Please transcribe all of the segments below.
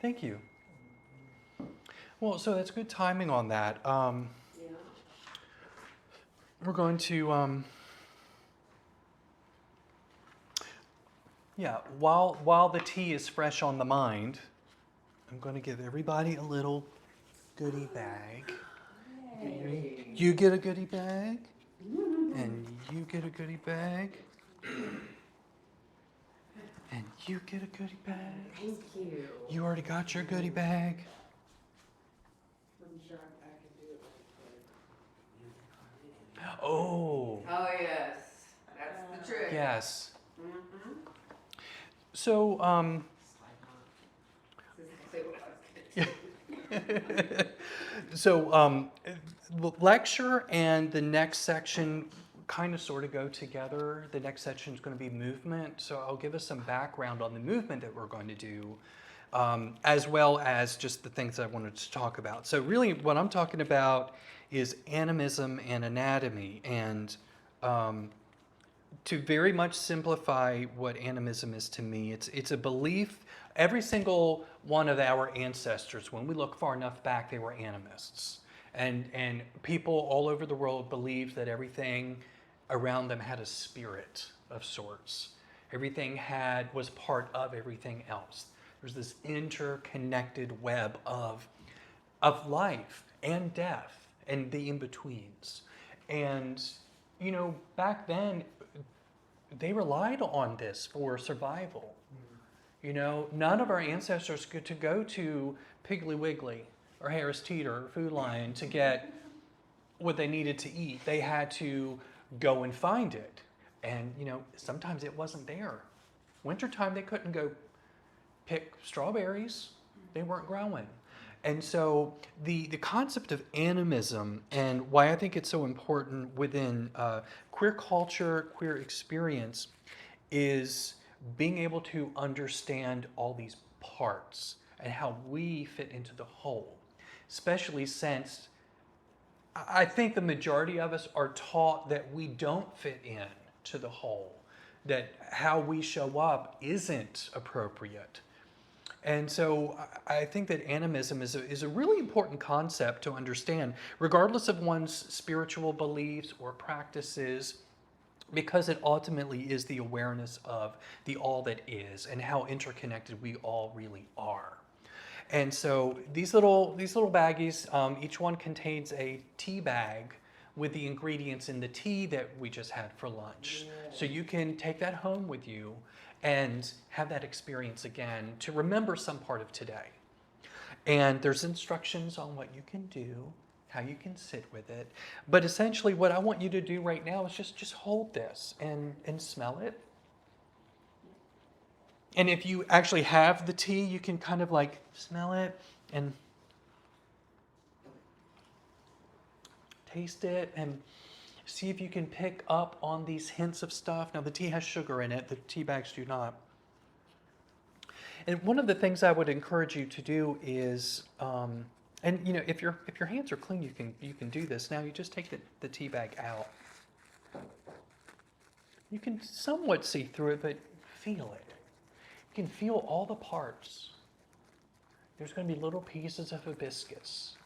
Thank you. Well, so that's good timing on that. We're going to, while the tea is fresh on the mind, I'm going to give everybody a little goodie bag. You get a goodie bag, and you get a goodie bag, and you get a goodie bag. Thank you. You already got your goodie bag. I'm sure I can do it like that. Oh. Oh, yes. That's the trick. Yes. Mm-hmm. So, This is exactly what I was going to do. so the lecture and the next section kind of sort of go together. The next section is going to be movement. So I'll give us some background on the movement that we're going to do, as well as just the things I wanted to talk about. So really what I'm talking about is animism and anatomy. And to very much simplify what animism is to me, it's a belief. Every single one of our ancestors, when we look far enough back, they were animists. And people all over the world believed that everything around them had a spirit of sorts. Everything was part of everything else. There's this interconnected web of life and death and the in-betweens. And, back then, they relied on this for survival. None of our ancestors could to go to Piggly Wiggly or Harris Teeter or Food Lion to get what they needed to eat. They had to go and find it. And, sometimes it wasn't there. Wintertime, they couldn't go pick strawberries. They weren't growing. And so the concept of animism and why I think it's so important within queer culture, queer experience, is being able to understand all these parts and how we fit into the whole, especially since I think the majority of us are taught that we don't fit in to the whole, that how we show up isn't appropriate. And so I think that animism is a really important concept to understand, regardless of one's spiritual beliefs or practices, because it ultimately is the awareness of the all that is and how interconnected we all really are. And so these little baggies, each one contains a tea bag with the ingredients in the tea that we just had for lunch. So you can take that home with you and have that experience again to remember some part of today. And there's instructions on what you can do, how you can sit with it. But essentially what I want you to do right now is just hold this and smell it. And if you actually have the tea, you can kind of like smell it and taste it and see if you can pick up on these hints of stuff. Now the tea has sugar in it, the tea bags do not. And one of the things I would encourage you to do is, if your hands are clean, you can do this. Now you just take the tea bag out. You can somewhat see through it, but feel it. You can feel all the parts. There's going to be little pieces of hibiscus.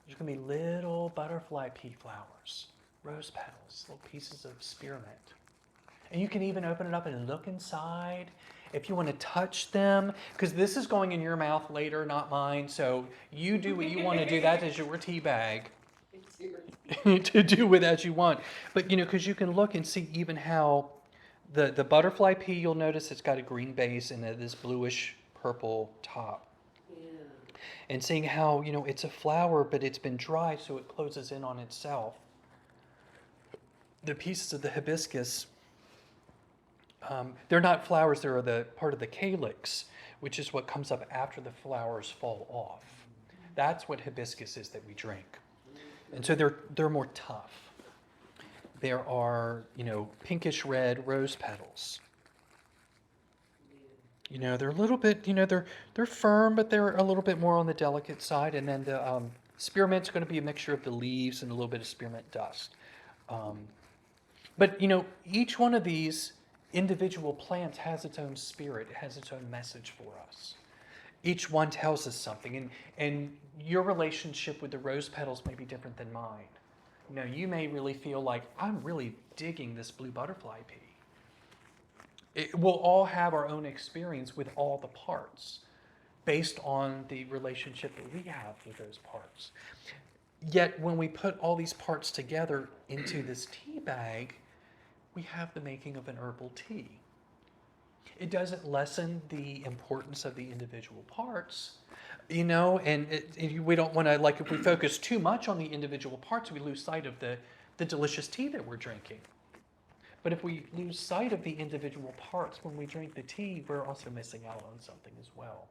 There's going to be little butterfly pea flowers, rose petals, little pieces of spearmint. And you can even open it up and look inside if you want to touch them, because this is going in your mouth later, not mine. So you do what you want to do. That is your tea bag to do with as you want. But, because you can look and see even how the butterfly pea, you'll notice it's got a green base and this bluish purple top. Yeah. And seeing how, it's a flower, but it's been dry, so it closes in on itself. The pieces of the hibiscus, they're not flowers, they're the part of the calyx, which is what comes up after the flowers fall off. That's what hibiscus is that we drink. And so they're more tough. There are, pinkish red rose petals. They're a little bit, they're firm, but they're a little bit more on the delicate side. And then the spearmint's going to be a mixture of the leaves and a little bit of spearmint dust. But, each one of these individual plants has its own spirit. It has its own message for us. Each one tells us something, and your relationship with the rose petals may be different than mine. You know, you may really feel like, I'm really digging this blue butterfly pea. We'll all have our own experience with all the parts based on the relationship that we have with those parts. Yet when we put all these parts together into this tea bag, we have the making of an herbal tea. It doesn't lessen the importance of the individual parts, you know, and we don't want to, like, if we focus too much on the individual parts, we lose sight of the delicious tea that we're drinking. But if we lose sight of the individual parts when we drink the tea, we're also missing out on something as well.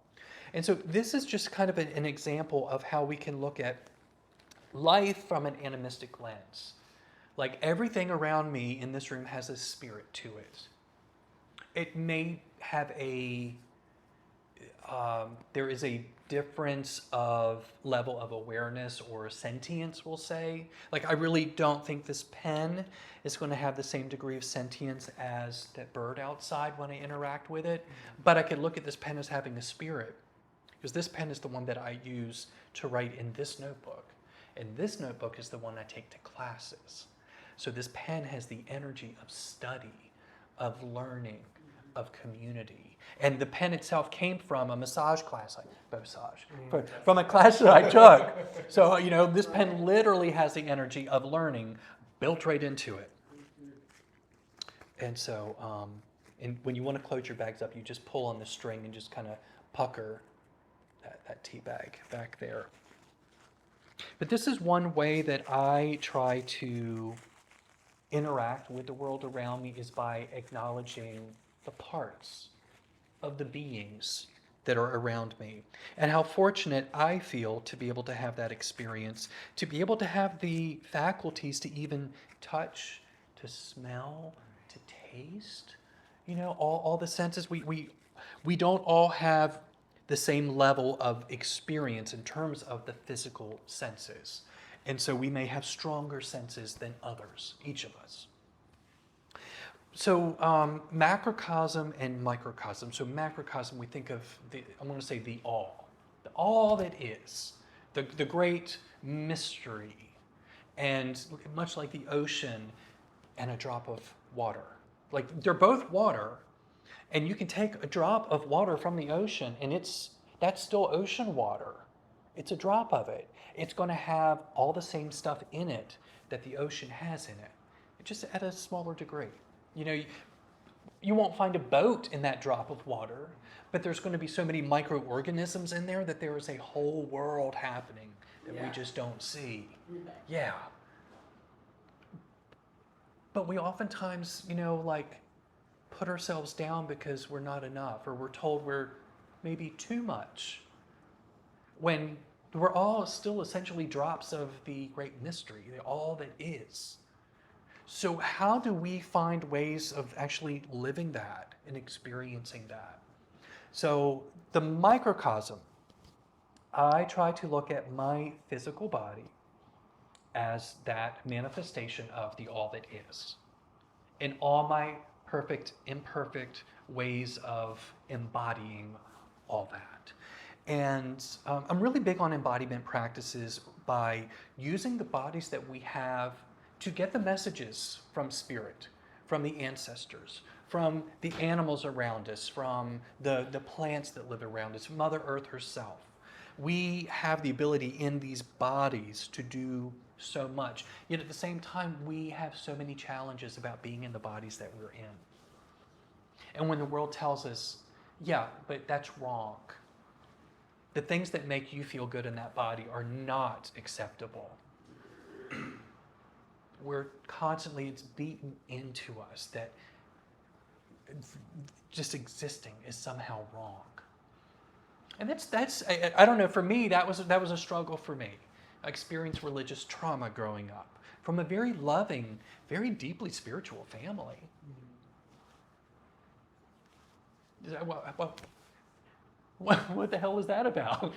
And so this is just kind of an example of how we can look at life from an animistic lens. Like, everything around me in this room has a spirit to it. It may have there is a difference of level of awareness or sentience, we'll say. Like, I really don't think this pen is going to have the same degree of sentience as that bird outside when I interact with it. But I could look at this pen as having a spirit, because this pen is the one that I use to write in this notebook. And this notebook is the one I take to classes. So this pen has the energy of study, of learning, of community. And the pen itself came from a massage class, from a class that I took. So, you know, this pen literally has the energy of learning built right into it. And so, and when you want to close your bags up, you just pull on the string and just kind of pucker that tea bag back there. But this is one way that I try to interact with the world around me, is by acknowledging the parts of the beings that are around me, and how fortunate I feel to be able to have that experience, to be able to have the faculties to even touch, to smell, to taste, you know, all the senses. We don't all have the same level of experience in terms of the physical senses. And so we may have stronger senses than others, each of us. So macrocosm and microcosm. So macrocosm, we think of I want to say the all that is, the great mystery, and much like the ocean and a drop of water. Like, they're both water, and you can take a drop of water from the ocean, and that's still ocean water. It's a drop of it. It's going to have all the same stuff in it that the ocean has in it, just at a smaller degree. You know, you won't find a boat in that drop of water, but there's going to be so many microorganisms in there that there is a whole world happening that we just don't see. Yeah. But we oftentimes, you know, like, put ourselves down because we're not enough, or we're told we're maybe too much, when we're all still essentially drops of the great mystery, all that is. So how do we find ways of actually living that and experiencing that? So the microcosm, I try to look at my physical body as that manifestation of the all that is, in all my perfect, imperfect ways of embodying all that. And I'm really big on embodiment practices by using the bodies that we have to get the messages from spirit, from the ancestors, from the animals around us, from the plants that live around us, Mother Earth herself. We have the ability in these bodies to do so much. Yet at the same time, we have so many challenges about being in the bodies that we're in. And when the world tells us, yeah, but that's wrong, the things that make you feel good in that body are not acceptable, we're constantly, it's beaten into us that just existing is somehow wrong. And that's I don't know, for me, that was a struggle for me. I experienced religious trauma growing up from a very loving, very deeply spiritual family. What the hell is that about?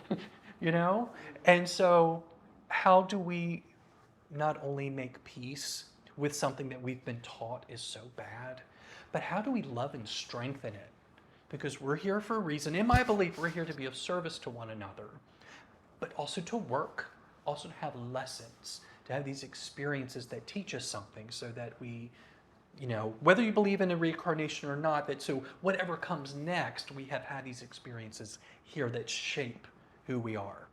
You know? And so how do we not only make peace with something that we've been taught is so bad, but how do we love and strengthen it because we're here for a reason. In my belief, we're here to be of service to one another, but also to work, also to have lessons, to have these experiences that teach us something so that we, whether you believe in a reincarnation or not, that so whatever comes next, we have had these experiences here that shape who we are.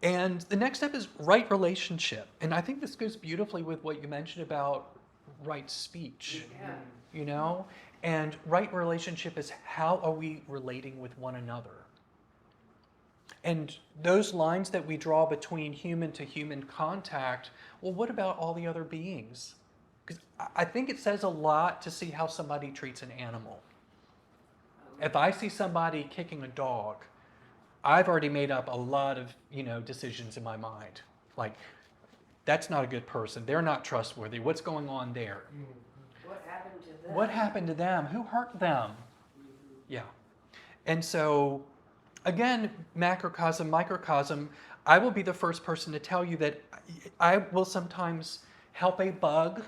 And the next step is right relationship. And I think this goes beautifully with what you mentioned about right speech, And right relationship is how are we relating with one another? And those lines that we draw between human to human contact, well, what about all the other beings? Because I think it says a lot to see how somebody treats an animal. If I see somebody kicking a dog, I've already made up a lot of, decisions in my mind. Like, that's not a good person. They're not trustworthy. What's going on there? What happened to them? What happened to them? Who hurt them? Yeah. And so, again, macrocosm, microcosm, I will be the first person to tell you that I will sometimes help a bug,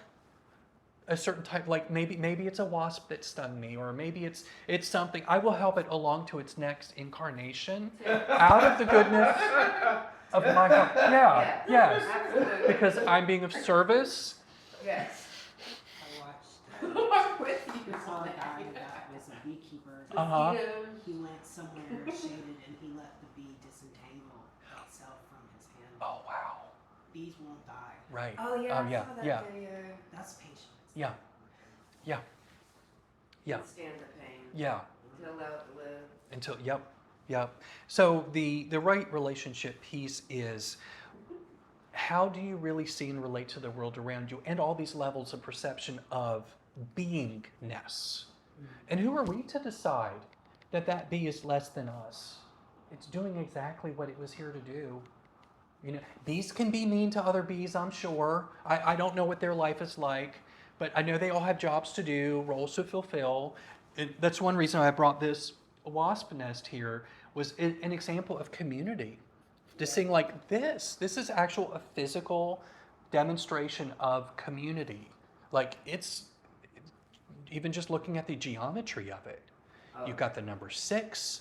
a certain type, like maybe it's a wasp that stung me, or maybe it's something. I will help it along to its next incarnation out of the goodness of my heart. Yeah, yes. Absolutely. Because I'm being of service. Yes. I watched I'm with you. I saw a guy that was a beekeeper. Uh-huh. He went somewhere shaded and he let the bee disentangle itself from his hand. Oh, wow. Bees won't die. Right. Oh yeah, yeah, I saw that yeah. video. That's patience. Yeah. Yeah. Yeah. Stand the pain. Yeah. Till out the live. Until, yep. So the right relationship piece is, how do you really see and relate to the world around you and all these levels of perception of beingness? And who are we to decide that bee is less than us? It's doing exactly what it was here to do. Bees can be mean to other bees, I'm sure. I don't know what their life is like, but I know they all have jobs to do, roles to fulfill. That's one reason I brought this wasp nest here, was an example of community. Just seeing like this is actual a physical demonstration of community. Like it's even just looking at the geometry of it. You've got the number 6.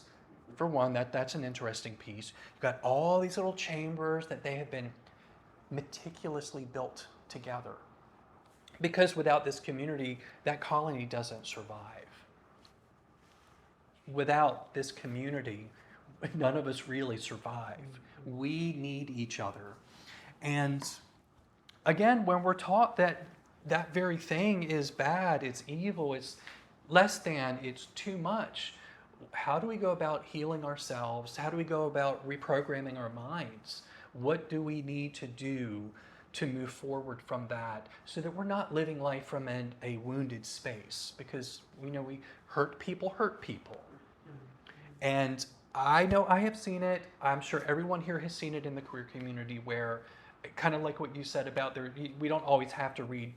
For one, that's an interesting piece. You've got all these little chambers that they have been meticulously built together. Because without this community, that colony doesn't survive. Without this community, none of us really survive. We need each other. And again, when we're taught that very thing is bad, it's evil, it's less than, it's too much, how do we go about healing ourselves? How do we go about reprogramming our minds? What do we need to do to move forward from that so that we're not living life from a wounded space? Because we know we hurt people. And I know I have seen it. I'm sure everyone here has seen it in the queer community where, kind of like what you said about we don't always have to read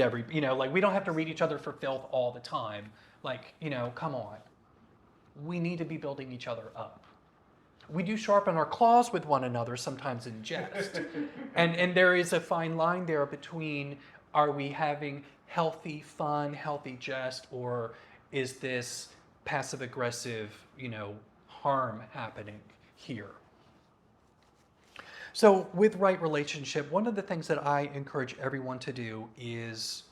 every, like we don't have to read each other for filth all the time. Like, come on. We need to be building each other up. We do sharpen our claws with one another sometimes in jest. and there is a fine line there between, are we having healthy fun, healthy jest, or is this passive aggressive, harm happening here? So with right relationship, one of the things that I encourage everyone to do is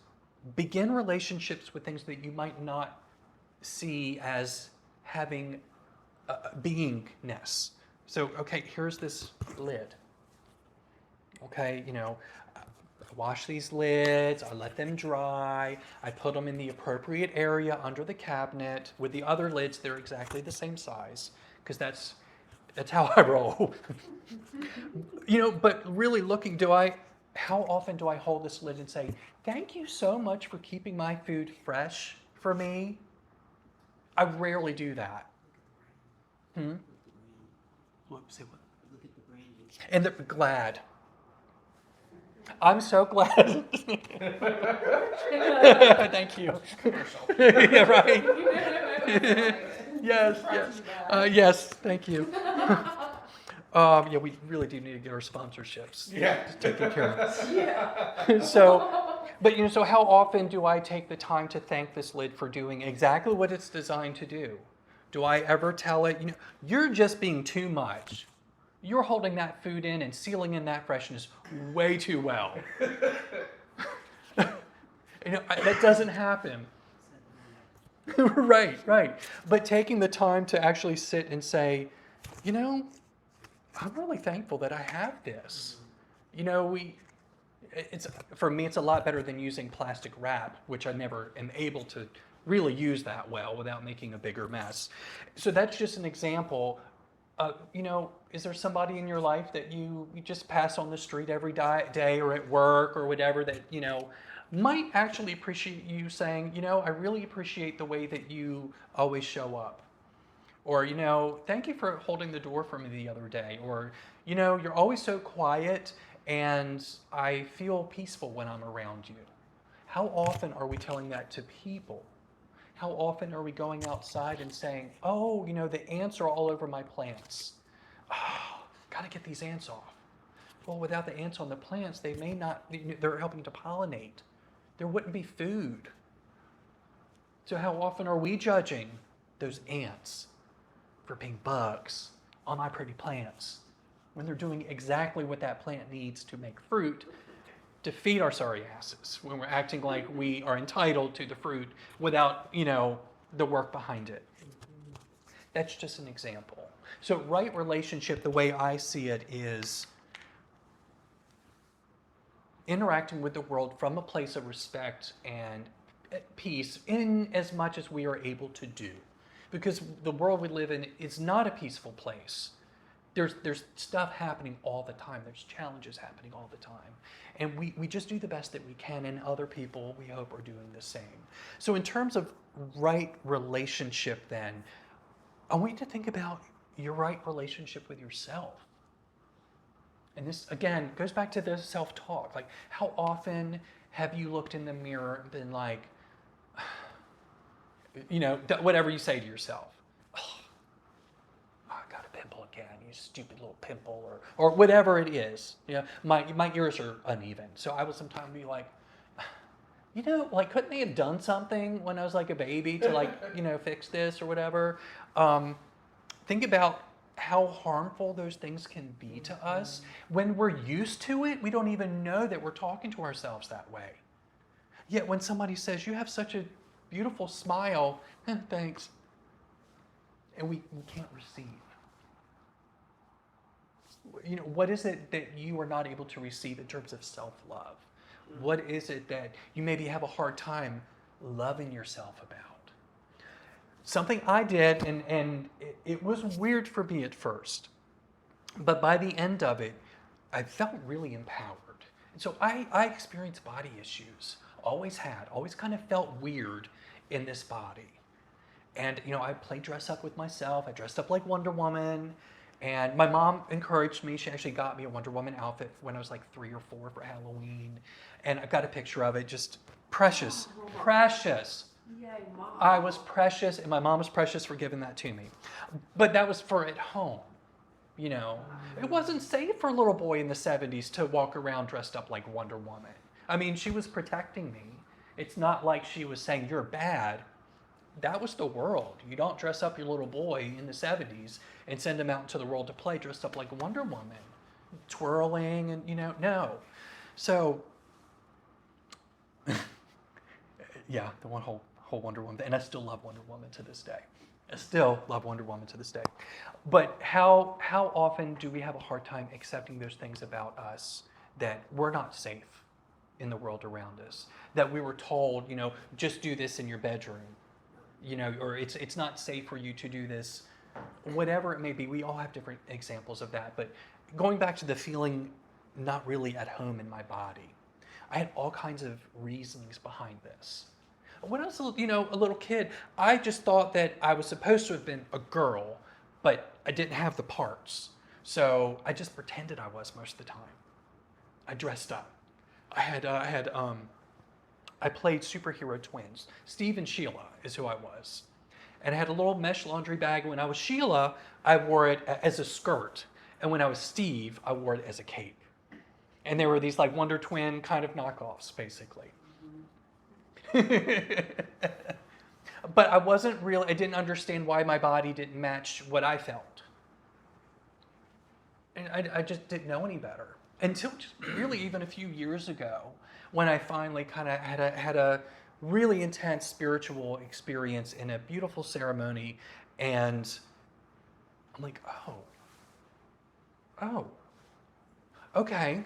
begin relationships with things that you might not see as having beingness. So, okay, here's this lid. Okay, I wash these lids, I let them dry, I put them in the appropriate area under the cabinet. With the other lids, they're exactly the same size, because that's how I roll. But really looking, how often do I hold this lid and say, thank you so much for keeping my food fresh for me? I rarely do that. Whoops, say what? Look at the branding. And they're glad. I'm so glad. Thank you. Yeah, right. Yes. Yes, thank you. Yeah, we really do need to get our sponsorships taken care of. Yeah. So, But so how often do I take the time to thank this lid for doing exactly what it's designed to do? Do I ever tell it, you're just being too much. You're holding that food in and sealing in that freshness way too well. That doesn't happen. Right. But taking the time to actually sit and say, I'm really thankful that I have this. For me, it's a lot better than using plastic wrap, which I never am able to really use that well without making a bigger mess. So that's just an example. Is there somebody in your life that you just pass on the street every day or at work or whatever that, might actually appreciate you saying, I really appreciate the way that you always show up. Or, thank you for holding the door for me the other day. Or, you're always so quiet and I feel peaceful when I'm around you. How often are we telling that to people? How often are we going outside and saying, oh, the ants are all over my plants. Oh, got to get these ants off. Well, without the ants on the plants, they may not, they're helping to pollinate. There wouldn't be food. So how often are we judging those ants for being bugs on my pretty plants when they're doing exactly what that plant needs to make fruit to feed our sorry asses, when we're acting like we are entitled to the fruit without, the work behind it? That's just an example. So right relationship, the way I see it, is interacting with the world from a place of respect and peace in as much as we are able to do. Because the world we live in is not a peaceful place. There's stuff happening all the time. There's challenges happening all the time. And we just do the best that we can, and other people, we hope, are doing the same. So in terms of right relationship then, I want you to think about your right relationship with yourself. And this, again, goes back to the self-talk. Like, how often have you looked in the mirror and been like, whatever you say to yourself, oh, I got a pimple again, you stupid little pimple, or whatever it is. My ears are uneven. So I would sometimes be like, couldn't they have done something when I was like a baby to fix this or whatever? Think about how harmful those things can be to us. When we're used to it, we don't even know that we're talking to ourselves that way. Yet when somebody says, you have such a beautiful smile, thanks, and we can't receive. What is it that you are not able to receive in terms of self-love? What is it that you maybe have a hard time loving yourself about? Something I did, and it was weird for me at first, but by the end of it, I felt really empowered. And so I experienced body issues, always kind of felt weird in this body. And, I played dress up with myself. I dressed up like Wonder Woman. And my mom encouraged me. She actually got me a Wonder Woman outfit when I was like 3 or 4 for Halloween. And I've got a picture of it, just precious. Yay, Mom. I was precious, and my mom was precious for giving that to me. But that was for at home. It wasn't safe for a little boy in the 70s to walk around dressed up like Wonder Woman. I mean, she was protecting me. It's not like she was saying, you're bad. That was the world. You don't dress up your little boy in the 70s and send him out into the world to play dressed up like a Wonder Woman, twirling and, no. So, yeah, the whole Wonder Woman, and I still love Wonder Woman to this day. But how often do we have a hard time accepting those things about us that we're not safe in the world around us? That we were told, just do this in your bedroom. Or it's not safe for you to do this, whatever it may be. We all have different examples of that. But going back to the feeling not really at home in my body, I had all kinds of reasonings behind this. When I was a little kid, I just thought that I was supposed to have been a girl, but I didn't have the parts. So I just pretended I was most of the time. I dressed up. I played superhero twins. Steve and Sheila is who I was. And I had a little mesh laundry bag. When I was Sheila, I wore it as a skirt. And when I was Steve, I wore it as a cape. And there were these like Wonder Twin kind of knockoffs, basically. But I didn't understand why my body didn't match what I felt. And I just didn't know any better until just really even a few years ago when I finally kind of had a really intense spiritual experience in a beautiful ceremony. And I'm like, oh, okay,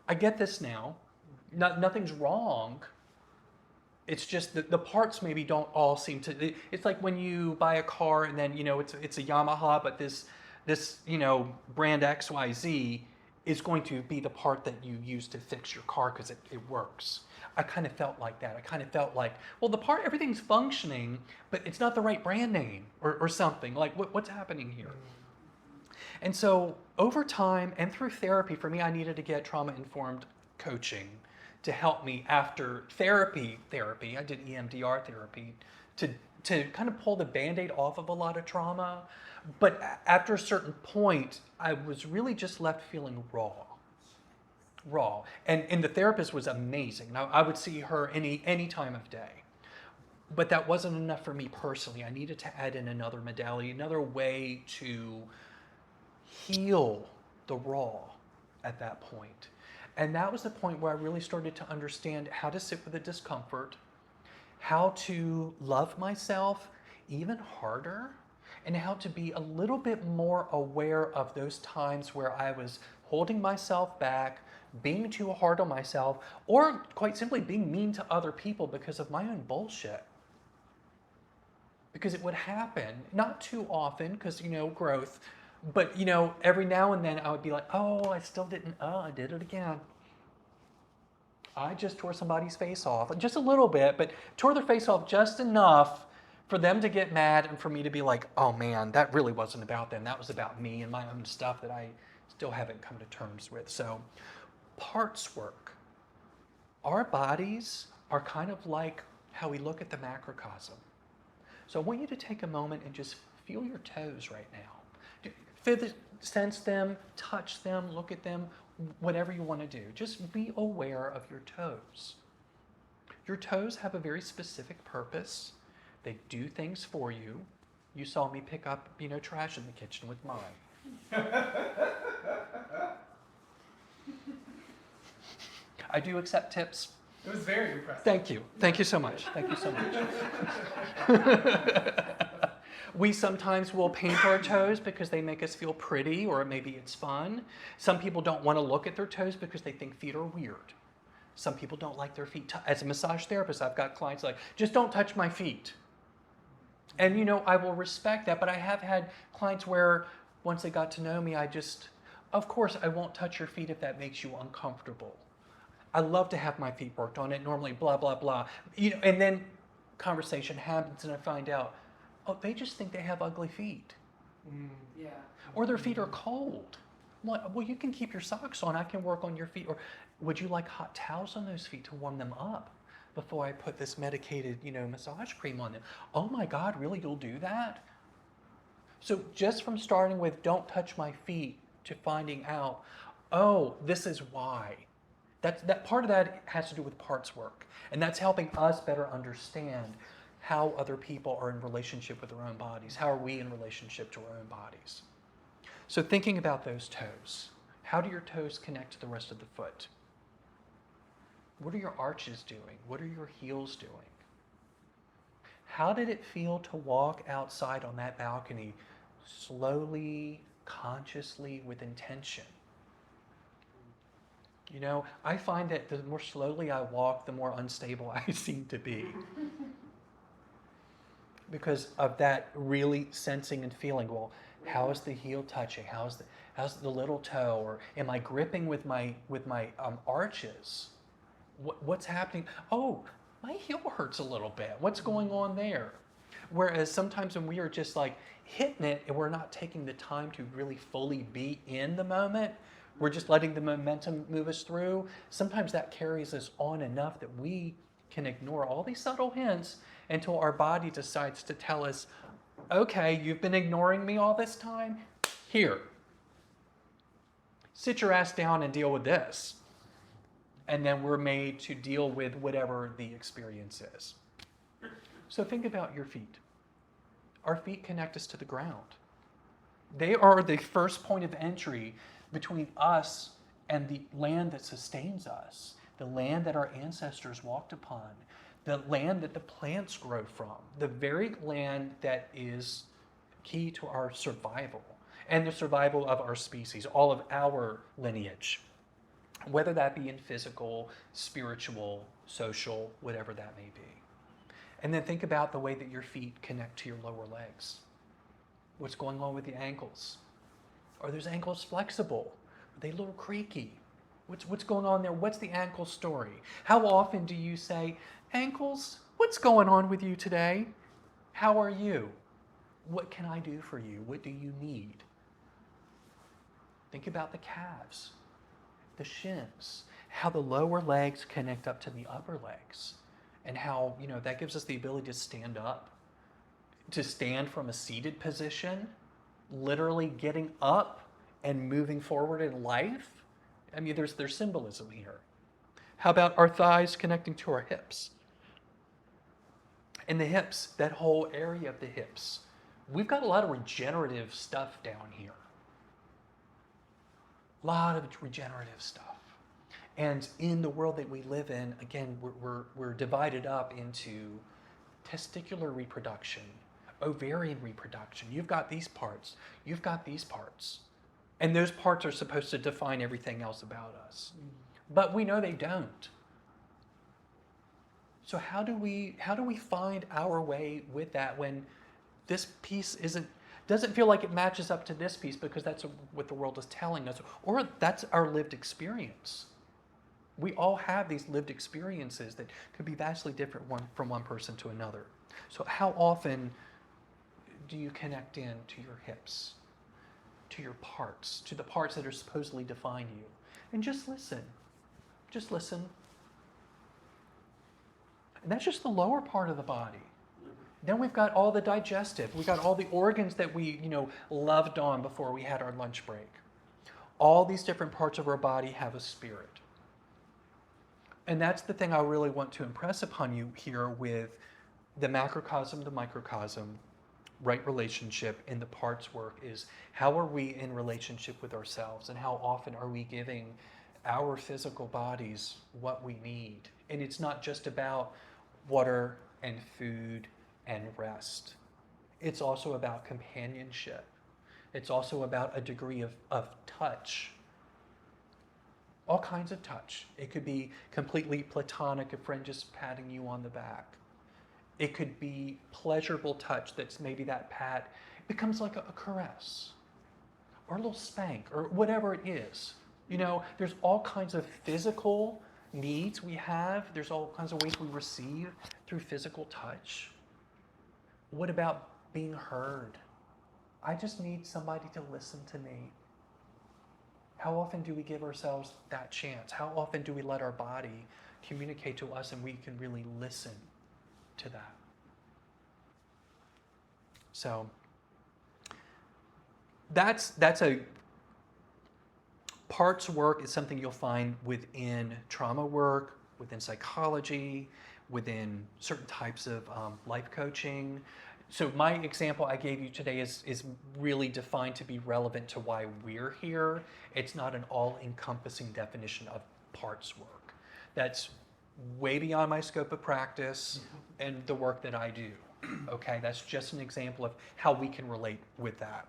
I get this now. Nothing's wrong. It's just that the parts maybe don't all seem to. It's like when you buy a car and then it's a Yamaha, but this brand XYZ is going to be the part that you use to fix your car because it works. I kind of felt like that. I kind of felt like, well, everything's functioning, but it's not the right brand name or something. Like what's happening here? And so over time and through therapy, for me, I needed to get trauma-informed coaching to help me after therapy. I did EMDR therapy to kind of pull the Band-Aid off of a lot of trauma. But after a certain point, I was really just left feeling raw. And the therapist was amazing. Now, I would see her any time of day. But that wasn't enough for me personally. I needed to add in another modality, another way to heal the raw at that point. And that was the point where I really started to understand how to sit with the discomfort, how to love myself even harder, and how to be a little bit more aware of those times where I was holding myself back, being too hard on myself, or quite simply being mean to other people because of my own bullshit. Because it would happen, not too often, because, growth, but, every now and then I would be like, oh, I did it again. I just tore somebody's face off, just a little bit, but tore their face off just enough for them to get mad and for me to be like, oh man, that really wasn't about them. That was about me and my own stuff that I still haven't come to terms with. So parts work. Our bodies are kind of like how we look at the macrocosm. So I want you to take a moment and just feel your toes right now. Sense them, touch them, look at them, whatever you want to do. Just be aware of your toes. Your toes have a very specific purpose. They do things for you. You saw me pick up, trash in the kitchen with mine. I do accept tips. It was very impressive. Thank you. Thank you so much. We sometimes will paint our toes because they make us feel pretty, or maybe it's fun. Some people don't want to look at their toes because they think feet are weird. Some people don't like their feet. As a massage therapist, I've got clients like, just don't touch my feet. And I will respect that, but I have had clients where once they got to know me, of course, I won't touch your feet if that makes you uncomfortable. I love to have my feet worked on it, normally blah, blah, blah. And then conversation happens and I find out, oh, they just think they have ugly feet. Yeah. Or their feet are cold. Well, you can keep your socks on. I can work on your feet. Or would you like hot towels on those feet to warm them up before I put this medicated, massage cream on them? Oh my God, really? You'll do that? So just from starting with don't touch my feet to finding out, oh, this is why. That part of that has to do with parts work. And that's helping us better understand how other people are in relationship with their own bodies. How are we in relationship to our own bodies? So thinking about those toes, how do your toes connect to the rest of the foot? What are your arches doing? What are your heels doing? How did it feel to walk outside on that balcony slowly, consciously, with intention? I find that the more slowly I walk, the more unstable I seem to be. Because of that really sensing and feeling, well, how is the heel touching? How's the little toe? Or am I gripping with my arches? What's happening? Oh, my heel hurts a little bit. What's going on there? Whereas sometimes when we are just like hitting it and we're not taking the time to really fully be in the moment, we're just letting the momentum move us through. Sometimes that carries us on enough that we can ignore all these subtle hints until our body decides to tell us, okay, you've been ignoring me all this time? Here. Sit your ass down and deal with this. And then we're made to deal with whatever the experience is. So think about your feet. Our feet connect us to the ground. They are the first point of entry between us and the land that sustains us, the land that our ancestors walked upon, the land that the plants grow from, the very land that is key to our survival and the survival of our species, all of our lineage, whether that be in physical, spiritual, social, whatever that may be. And then think about the way that your feet connect to your lower legs. What's going on with the ankles? Are those ankles flexible? Are they a little creaky? What's going on there? What's the ankle story? How often do you say, ankles, what's going on with you today? How are you? What can I do for you? What do you need? Think about the calves, the shins, how the lower legs connect up to the upper legs, and how, that gives us the ability to stand up, to stand from a seated position, literally getting up and moving forward in life. I mean, there's symbolism here. How about our thighs connecting to our hips? And the hips, that whole area of the hips. We've got a lot of regenerative stuff down here. A lot of regenerative stuff. And in the world that we live in, again, we're divided up into testicular reproduction, ovarian reproduction. You've got these parts. You've got these parts. And those parts are supposed to define everything else about us. But we know they don't. So how do we find our way with that when this piece doesn't feel like it matches up to this piece because that's what the world is telling us, or that's our lived experience? We all have these lived experiences that could be vastly different from one person to another. So how often do you connect in to your hips, to your parts, to the parts that are supposedly define you? And just listen. Just listen. And that's just the lower part of the body. Then we've got all the digestive. We've got all the organs that we, loved on before we had our lunch break. All these different parts of our body have a spirit. And that's the thing I really want to impress upon you here with the macrocosm, the microcosm, right relationship in the parts work is how are we in relationship with ourselves, and how often are we giving our physical bodies what we need? And it's not just about water and food and rest. It's also about companionship. It's also about a degree of touch. All kinds of touch. It could be completely platonic, a friend just patting you on the back. It could be pleasurable touch that's maybe that pat becomes like a caress or a little spank or whatever it is. There's all kinds of physical needs we have. There's all kinds of ways we receive through physical touch. What about being heard? I just need somebody to listen to me. How often do we give ourselves that chance? How often do we let our body communicate to us and we can really listen to that? So that's a parts work is something you'll find within trauma work, within psychology, within certain types of life coaching. So my example I gave you today is really defined to be relevant to why we're here. It's not an all-encompassing definition of parts work. That's way beyond my scope of practice and the work that I do. Okay, that's just an example of how we can relate with that.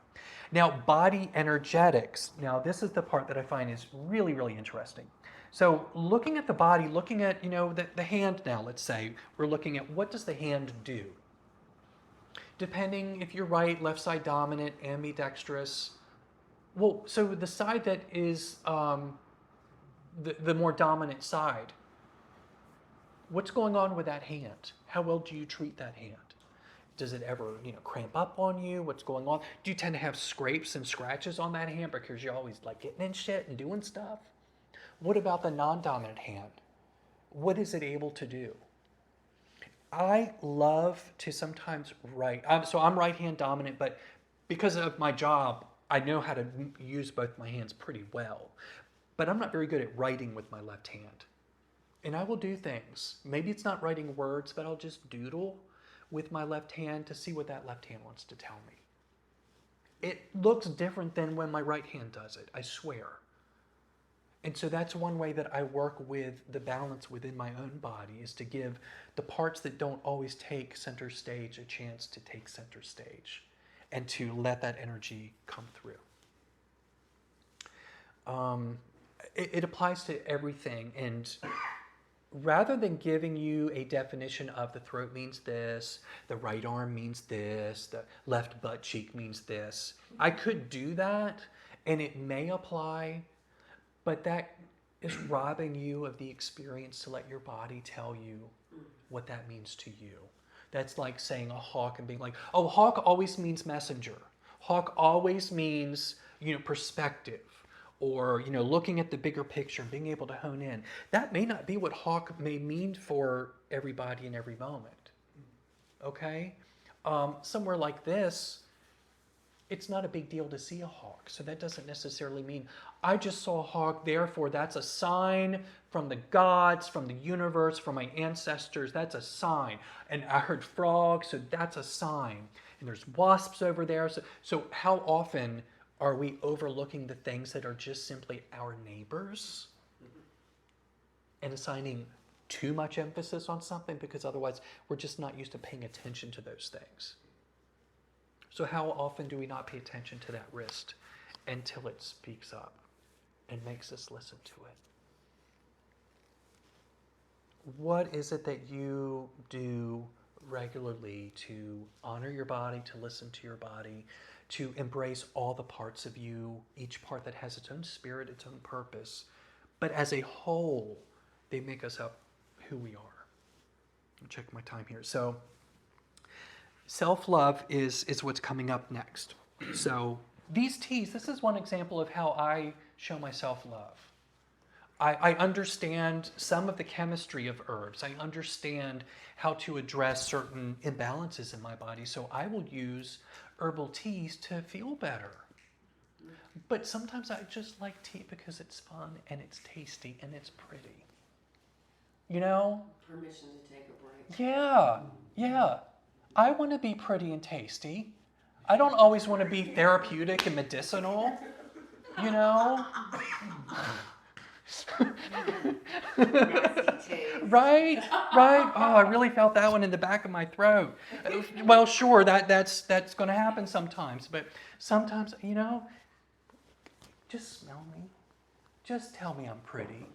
Now, body energetics. Now, this is the part that I find is really, really interesting. So looking at the body, looking at, the hand now, let's say, we're looking at what does the hand do? Depending if you're right, left side dominant, ambidextrous. Well, so the side that is the more dominant side, what's going on with that hand? How well do you treat that hand? Does it ever, cramp up on you? What's going on? Do you tend to have scrapes and scratches on that hand because you're always like getting in shit and doing stuff? What about the non-dominant hand? What is it able to do? I love to sometimes write. So I'm right hand dominant, but because of my job, I know how to use both my hands pretty well. But I'm not very good at writing with my left hand. And I will do things. Maybe it's not writing words, but I'll just doodle with my left hand to see what that left hand wants to tell me. It looks different than when my right hand does it, I swear. And so that's one way that I work with the balance within my own body, is to give the parts that don't always take center stage a chance to take center stage and to let that energy come through. It applies to everything. And rather than giving you a definition of the throat means this, the right arm means this, the left butt cheek means this, I could do that and it may apply, but that is robbing you of the experience to let your body tell you what that means to you. That's like saying a hawk and being like, oh, hawk always means messenger. Hawk always means, perspective. Or, looking at the bigger picture and being able to hone in. That may not be what hawk may mean for everybody in every moment. Okay? Somewhere like this, it's not a big deal to see a hawk. So that doesn't necessarily mean, I just saw a hawk, therefore that's a sign from the gods, from the universe, from my ancestors. That's a sign. And I heard frogs, so that's a sign. And there's wasps over there. So how often are we overlooking the things that are just simply our neighbors and assigning too much emphasis on something because otherwise we're just not used to paying attention to those things? So how often do we not pay attention to that wrist until it speaks up and makes us listen to it? What is it that you do regularly to honor your body, to listen to your body, to embrace all the parts of you, each part that has its own spirit, its own purpose, but as a whole, they make us up who we are. I'll check my time here. So self-love is what's coming up next. So these teas, this is one example of how I show my self-love. I understand some of the chemistry of herbs. I understand how to address certain imbalances in my body. So I will use herbal teas to feel better. But sometimes I just like tea because it's fun and it's tasty and it's pretty. Permission to take a break. Yeah. I want to be pretty and tasty. I don't always want to be therapeutic and medicinal. Right. Oh, I really felt that one in the back of my throat. Well, sure, that's going to happen sometimes, but sometimes, just smell me. Just tell me I'm pretty.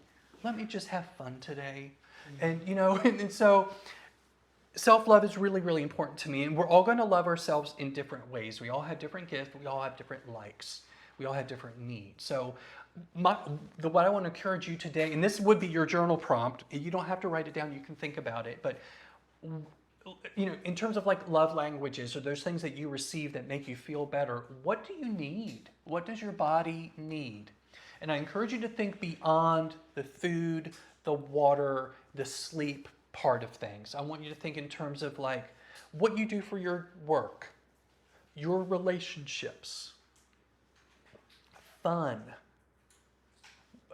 Let me just have fun today. And and so self-love is really, really important to me, and we're all going to love ourselves in different ways. We all have different gifts. We all have different likes. We all have different needs. So what I want to encourage you today, and this would be your journal prompt, you don't have to write it down, you can think about it, but in terms of like love languages or those things that you receive that make you feel better, what do you need? What does your body need? And I encourage you to think beyond the food, the water, the sleep part of things. I want you to think in terms of like what you do for your work, your relationships, fun.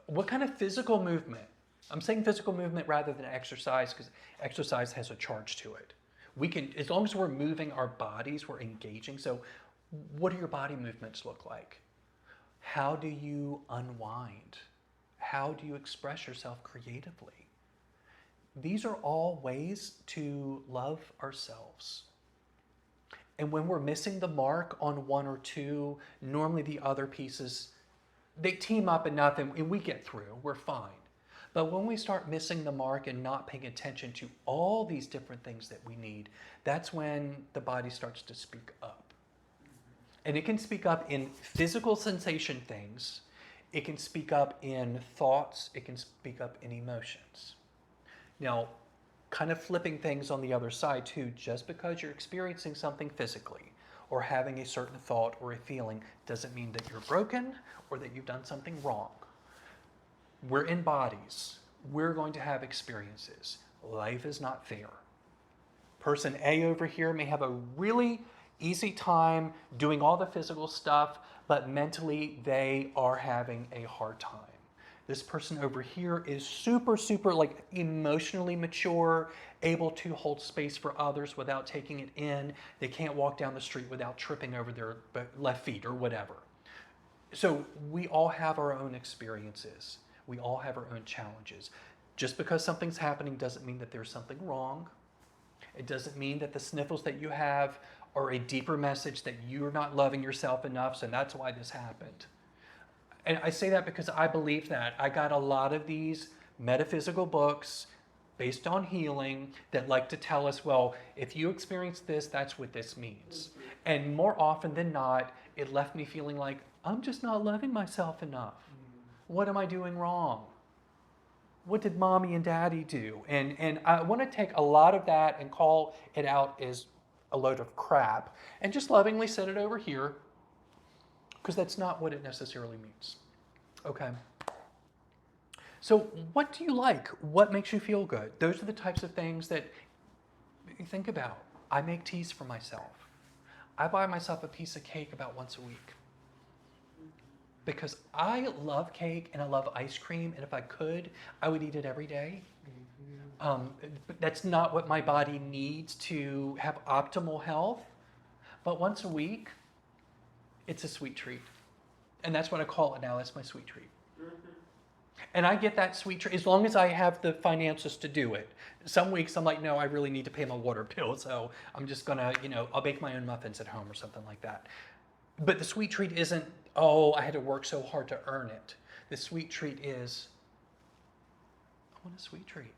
What kind of physical movement? I'm saying physical movement rather than exercise because exercise has a charge to it. We can, as long as we're moving our bodies, we're engaging. So what do your body movements look like? How do you unwind? How do you express yourself creatively? These are all ways to love ourselves. And when we're missing the mark on one or two, normally the other pieces, they team up enough and we get through, we're fine. But when we start missing the mark and not paying attention to all these different things that we need, that's when the body starts to speak up. And it can speak up in physical sensation things. It can speak up in thoughts. It can speak up in emotions. Now, kind of flipping things on the other side too, just because you're experiencing something physically or having a certain thought or a feeling doesn't mean that you're broken or that you've done something wrong. We're in bodies. We're going to have experiences. Life is not fair. Person A over here may have a really easy time doing all the physical stuff, but mentally they are having a hard time. This person over here is super, super like emotionally mature, able to hold space for others without taking it in. They can't walk down the street without tripping over their left feet or whatever. So we all have our own experiences. We all have our own challenges. Just because something's happening doesn't mean that there's something wrong. It doesn't mean that the sniffles that you have are a deeper message that you're not loving yourself enough, so that's why this happened. And I say that because I believe that. I got a lot of these metaphysical books based on healing that like to tell us, well, if you experience this, that's what this means. And more often than not, it left me feeling like, I'm just not loving myself enough. What am I doing wrong? What did mommy and daddy do? And I want to take a lot of that and call it out as a load of crap and just lovingly set it over here, because that's not what it necessarily means. Okay? So what do you like? What makes you feel good? Those are the types of things that you think about. I make teas for myself. I buy myself a piece of cake about once a week, because I love cake and I love ice cream, and if I could, I would eat it every day. But that's not what my body needs to have optimal health. But once a week, it's a sweet treat. And that's what I call it now. That's my sweet treat. And I get that sweet treat as long as I have the finances to do it. Some weeks I'm like, no, I really need to pay my water bill, so I'm just gonna, I'll bake my own muffins at home or something like that. But the sweet treat isn't, oh, I had to work so hard to earn it. The sweet treat is, I want a sweet treat.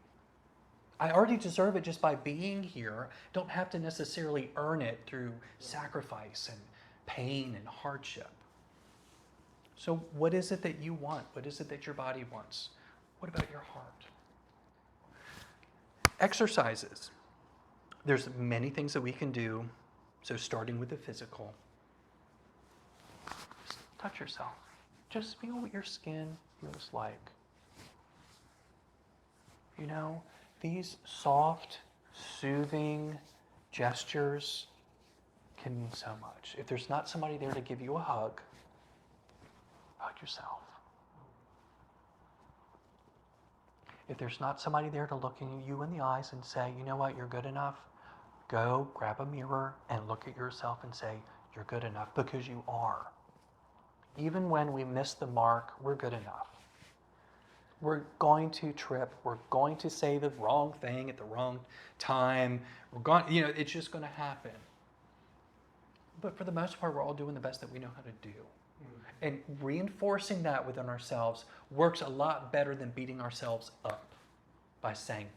I already deserve it just by being here. Don't have to necessarily earn it through sacrifice and pain and hardship. So what is it that you want? What is it that your body wants? What about your heart? Exercises. There's many things that we can do. So starting with the physical. Just touch yourself. Just feel what your skin feels like. These soft, soothing gestures can mean so much. If there's not somebody there to give you a hug yourself. If there's not somebody there to look you in the eyes and say, you know what, you're good enough, go grab a mirror and look at yourself and say, you're good enough, because you are. Even when we miss the mark, we're good enough. We're going to trip. We're going to say the wrong thing at the wrong time. It's just going to happen. But for the most part, we're all doing the best that we know how to do. And reinforcing that within ourselves works a lot better than beating ourselves up by saying,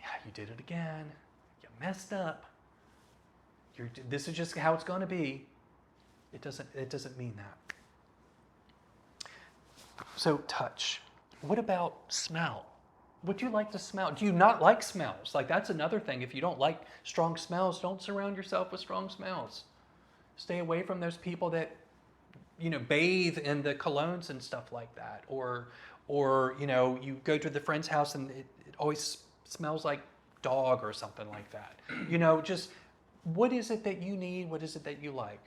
yeah, you did it again. You messed up. This is just how it's going to be. It doesn't mean that. So touch. What about smell? What do you like to smell? Do you not like smells? Like, that's another thing. If you don't like strong smells, don't surround yourself with strong smells. Stay away from those people that, bathe in the colognes and stuff like that. Or you go to the friend's house and it always smells like dog or something like that. Just what is it that you need? What is it that you like?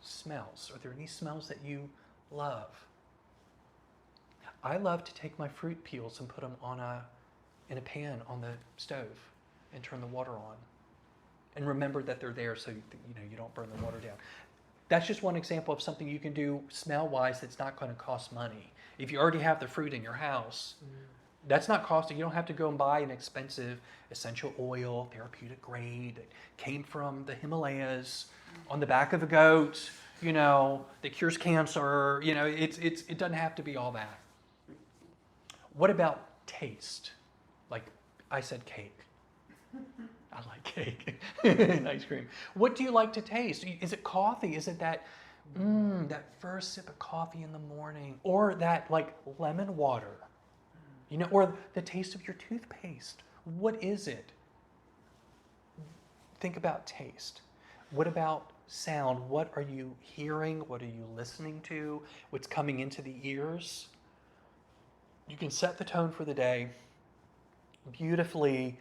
Smells. Are there any smells that you love? I love to take my fruit peels and put them in a pan on the stove and turn the water on. And remember that they're there so you don't burn the water down. That's just one example of something you can do smell-wise that's not going to cost money. If you already have the fruit in your house, that's not costing. You don't have to go and buy an expensive essential oil, therapeutic grade that came from the Himalayas on the back of a goat, that cures cancer. It doesn't have to be all that. What about taste? Like I said, cake. I like cake and ice cream. What do you like to taste? Is it coffee? Is it that first sip of coffee in the morning? Or that like lemon water? Or the taste of your toothpaste? What is it? Think about taste. What about sound? What are you hearing? What are you listening to? What's coming into the ears? You can set the tone for the day beautifully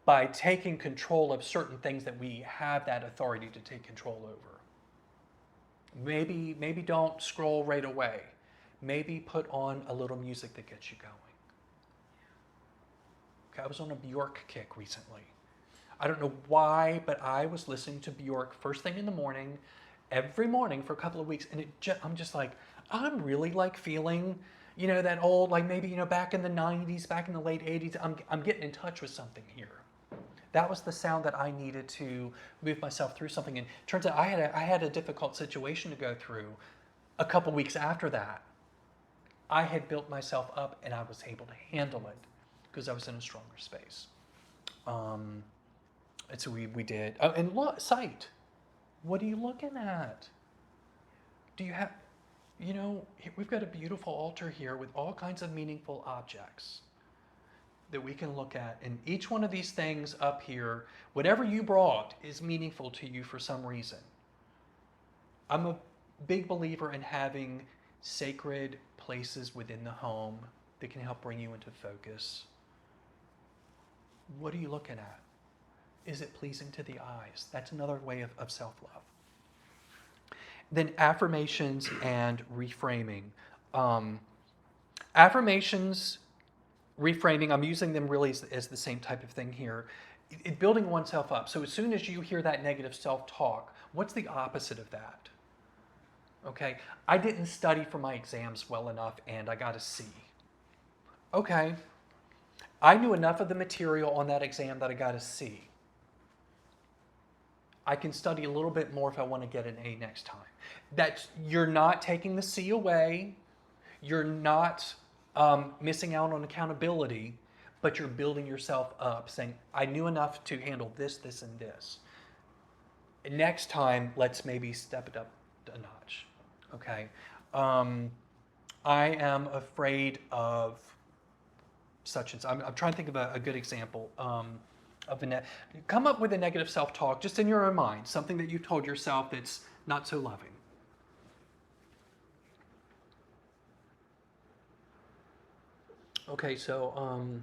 by taking control of certain things that we have that authority to take control over. Maybe don't scroll right away. maybe put on a little music that gets you going. Okay, I was on a Bjork kick recently. I don't know why, but I was listening to Bjork first thing in the morning, every morning for a couple of weeks, and I'm just like, I'm really like feeling, that old, like maybe, back in the 90s, back in the late 80s, I'm getting in touch with something here. That was the sound that I needed to move myself through something. And it turns out I had a difficult situation to go through. A couple weeks after that, I had built myself up and I was able to handle it because I was in a stronger space. And so we did. Oh, and look, sight. What are you looking at? Do you have, we've got a beautiful altar here with all kinds of meaningful objects that we can look at. And each one of these things up here, whatever you brought, is meaningful to you for some reason. I'm a big believer in having sacred places within the home that can help bring you into focus. What are you looking at? Is it pleasing to the eyes? That's another way of self-love. Then affirmations and reframing. Affirmations, reframing, I'm using them really as the same type of thing here. Building oneself up. So as soon as you hear that negative self-talk, what's the opposite of that? Okay, I didn't study for my exams well enough and I got a C. Okay, I knew enough of the material on that exam that I got a C. I can study a little bit more if I want to get an A next time. You're not taking the C away. You're not missing out on accountability, but you're building yourself up, saying, I knew enough to handle this, this, and this. And next time, let's maybe step it up a notch. Okay? I am afraid of such and such. I'm trying to think of a good example. Come up with a negative self-talk just in your own mind, something that you've told yourself that's not so loving. Okay, so I'm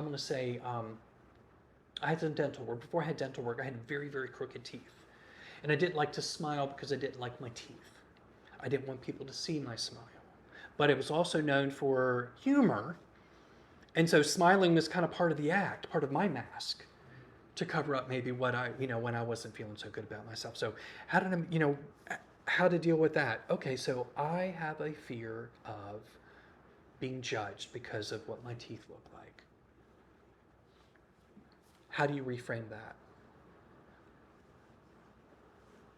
going to say I had some dental work. Before I had dental work, I had very, very crooked teeth. And I didn't like to smile because I didn't like my teeth. I didn't want people to see my smile. But it was also known for humor. And so smiling was kind of part of the act, part of my mask to cover up maybe what when I wasn't feeling so good about myself. So how to deal with that? Okay, so I have a fear of being judged because of what my teeth look like. How do you reframe that?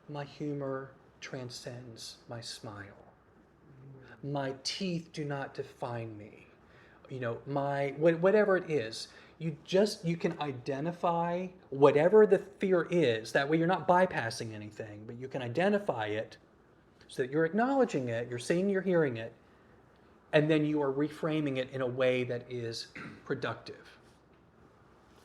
My humor transcends my smile. My teeth do not define me. Whatever it is, you can identify whatever the fear is. That way you're not bypassing anything, but you can identify it so that you're acknowledging it, you're seeing, you're hearing it, and then you are reframing it in a way that is productive.